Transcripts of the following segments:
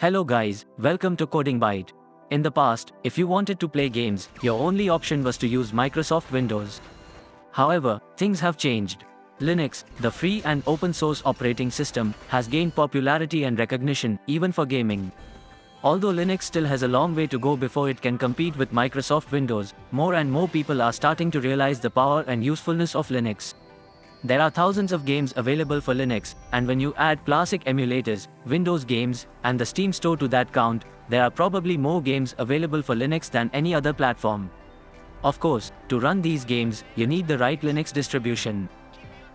Hello guys, welcome to Coding Byte. In the past, if you wanted to play games, your only option was to use Microsoft Windows. However, things have changed. Linux, the free and open source operating system, has gained popularity and recognition, even for gaming. Although Linux still has a long way to go before it can compete with Microsoft Windows, more and more people are starting to realize the power and usefulness of Linux. There are thousands of games available for Linux, and when you add classic emulators, Windows games, and the Steam store to that count, there are probably more games available for Linux than any other platform. Of course, to run these games, you need the right Linux distribution.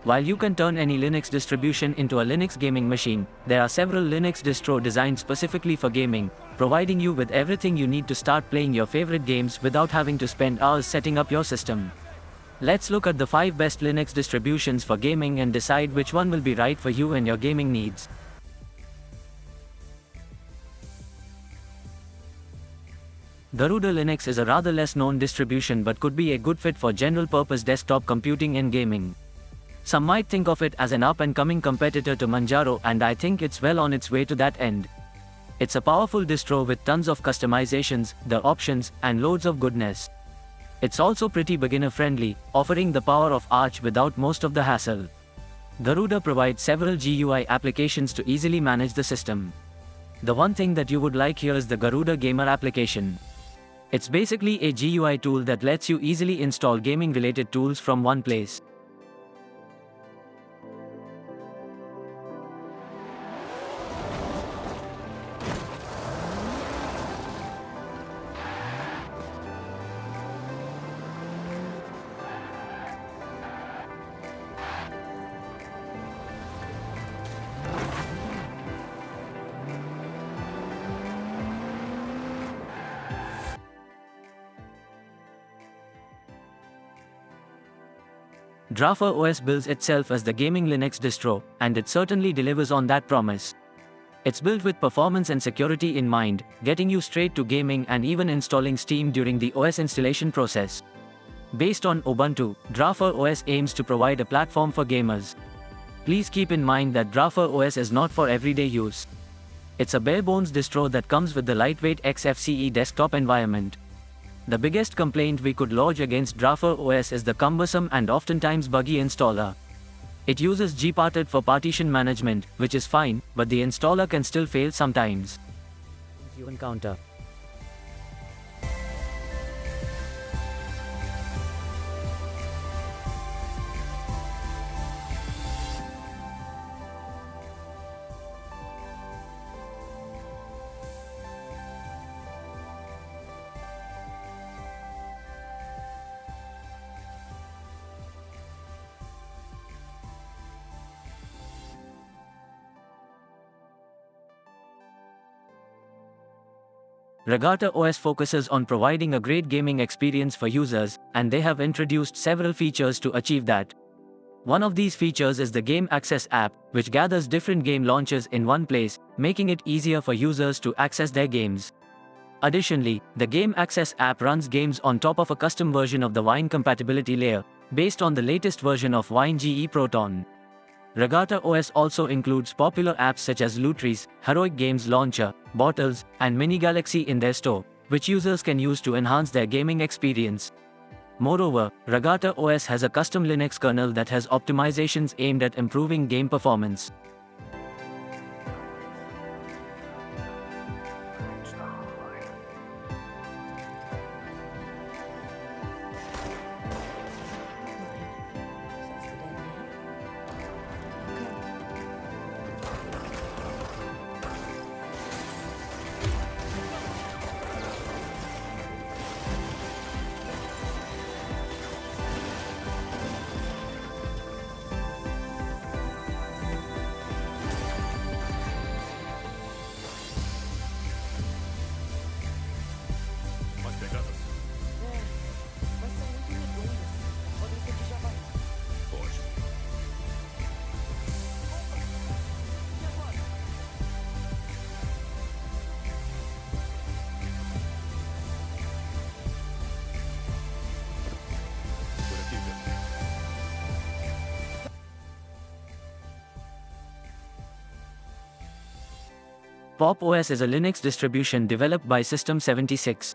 While you can turn any Linux distribution into a Linux gaming machine, there are several Linux distros designed specifically for gaming, providing you with everything you need to start playing your favorite games without having to spend hours setting up your system. Let's look at the 5 best Linux distributions for gaming and decide which one will be right for you and your gaming needs. Garuda Linux is a rather less known distribution but could be a good fit for general-purpose desktop computing and gaming. Some might think of it as an up-and-coming competitor to Manjaro, and I think it's well on its way to that end. It's a powerful distro with tons of customizations, the options, and loads of goodness. It's also pretty beginner-friendly, offering the power of Arch without most of the hassle. Garuda provides several GUI applications to easily manage the system. The one thing that you would like here is the Garuda Gamer application. It's basically a GUI tool that lets you easily install gaming-related tools from one place. Draffer OS bills itself as the gaming Linux distro, and it certainly delivers on that promise. It's built with performance and security in mind, getting you straight to gaming and even installing Steam during the OS installation process. Based on Ubuntu, Draffer OS aims to provide a platform for gamers. Please keep in mind that Draffer OS is not for everyday use. It's a bare-bones distro that comes with the lightweight XFCE desktop environment. The biggest complaint we could lodge against Draffer OS is the cumbersome and oftentimes buggy installer. It uses gparted for partition management, which is fine, but the installer can still fail sometimes. You encounter. Regata OS focuses on providing a great gaming experience for users, and they have introduced several features to achieve that. One of these features is the Game Access app, which gathers different game launches in one place, making it easier for users to access their games. Additionally, the Game Access app runs games on top of a custom version of the Wine compatibility layer, based on the latest version of Wine GE Proton. Regata OS also includes popular apps such as Lutris, Heroic Games Launcher, Bottles, and Mini Galaxy in their store, which users can use to enhance their gaming experience. Moreover, Regata OS has a custom Linux kernel that has optimizations aimed at improving game performance. Pop! OS is a Linux distribution developed by System 76.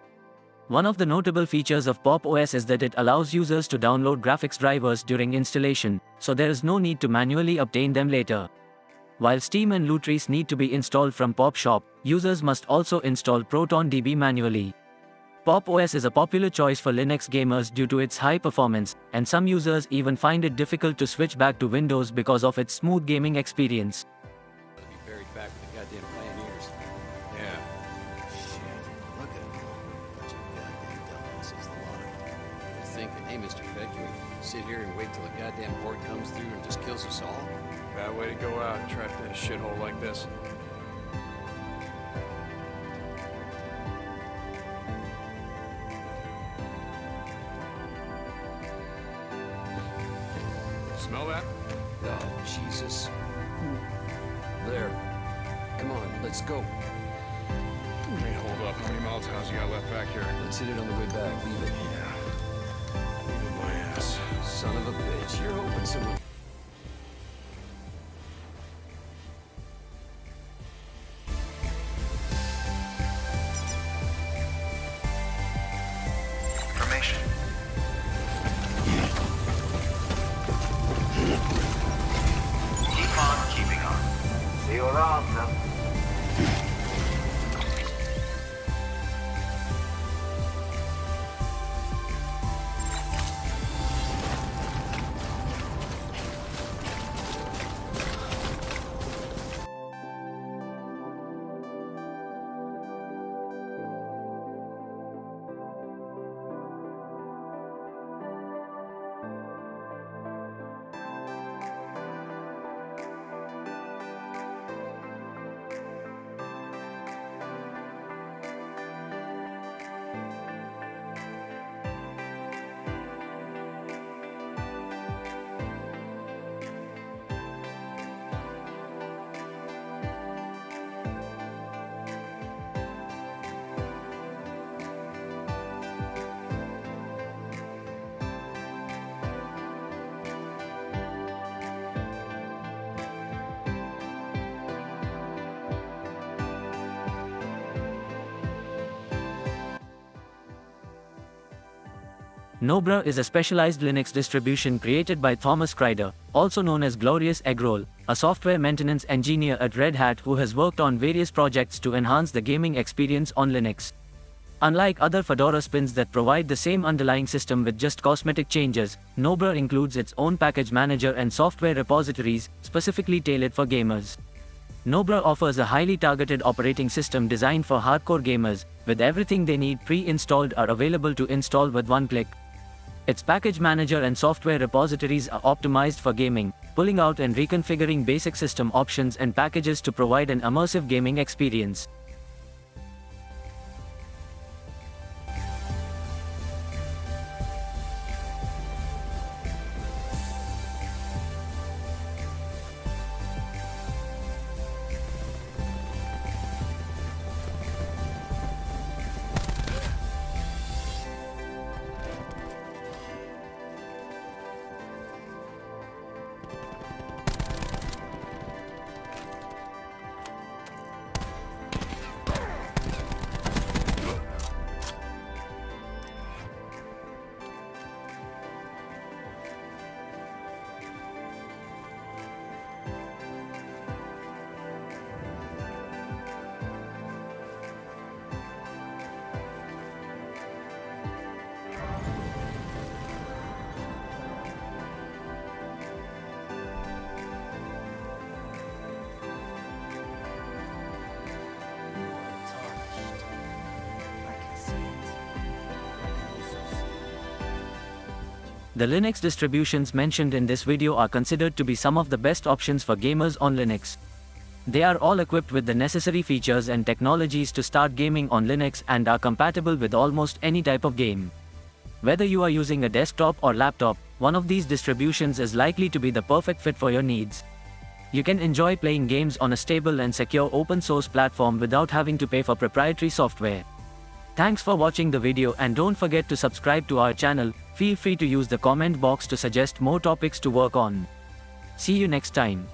One of the notable features of Pop! OS is that it allows users to download graphics drivers during installation, so there is no need to manually obtain them later. While Steam and Lutris need to be installed from Pop! Shop, users must also install ProtonDB manually. Pop! OS is a popular choice for Linux gamers due to its high performance, and some users even find it difficult to switch back to Windows because of its smooth gaming experience. Be buried back with the goddamn pioneers. Yeah. Shit. Look at them. Bunch of goddamn dumbasses, the lot of them. They're thinking, hey, Mr. Fed, can we sit here and wait till a goddamn horde comes through and just kills us all? Bad way to go out, trapped in a shithole like this. Smell that? Oh, Jesus. There. Come on, let's go. Hey, hold up. How many Molotovs you got left back here? Let's hit it on the way back. Leave it. Yeah. Leave my ass. Son of a bitch. You're hoping someone... Information. Keep on keeping on. See you around, sir. Nobara is a specialized Linux distribution created by Thomas Crider, also known as Glorious Eggroll, a software maintenance engineer at Red Hat who has worked on various projects to enhance the gaming experience on Linux. Unlike other Fedora spins that provide the same underlying system with just cosmetic changes, Nobara includes its own package manager and software repositories, specifically tailored for gamers. Nobara offers a highly targeted operating system designed for hardcore gamers, with everything they need pre-installed or available to install with one click. Its package manager and software repositories are optimized for gaming, pulling out and reconfiguring basic system options and packages to provide an immersive gaming experience. The Linux distributions mentioned in this video are considered to be some of the best options for gamers on Linux. They are all equipped with the necessary features and technologies to start gaming on Linux and are compatible with almost any type of game. Whether you are using a desktop or laptop, one of these distributions is likely to be the perfect fit for your needs. You can enjoy playing games on a stable and secure open source platform without having to pay for proprietary software. Thanks for watching the video, and don't forget to subscribe to our channel. Feel free to use the comment box to suggest more topics to work on. See you next time.